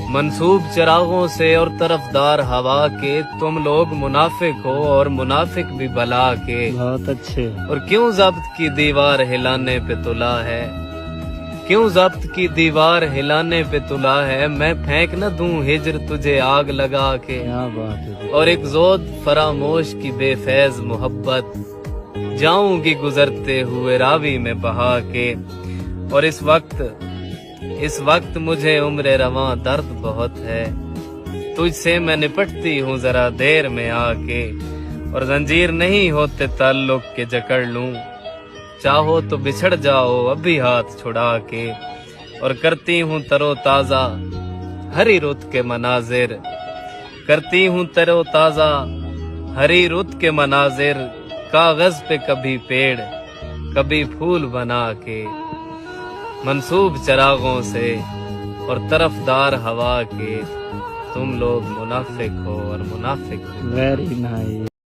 منسوب چراغوں سے اور طرفدار ہوا کے، تم لوگ منافق ہو اور منافق بھی بلا کے۔ بہت اچھے۔ اور کیوں ضبط کی دیوار ہلانے پہ تلا ہے، کیوں ضبط کی دیوار ہلانے پہ تلا ہے، میں پھینک نہ دوں ہجر تجھے آگ لگا کے۔ کیا بات ہے۔ اور ایک زود فراموش کی بے فیض محبت جاؤں گی گزرتے ہوئے راوی میں بہا کے۔ اور اس وقت مجھے عمر رواں درد بہت ہے، تجھ سے میں نپٹتی ہوں ذرا دیر میں آ کے۔ اور زنجیر نہیں ہوتے تعلق کے جکڑ لوں، چاہو تو بچھڑ جاؤ ابھی ہاتھ چھڑا کے۔ اور کرتی ہوں ترو تازہ ہری رت کے مناظر، کرتی ہوں ترو تازہ ہری رت کے مناظر، کاغذ پہ کبھی پیڑ کبھی پھول بنا کے۔ منسوب چراغوں سے اور طرفدار ہوا کے، تم لوگ منافق ہو اور منافق بھی۔ Very nice.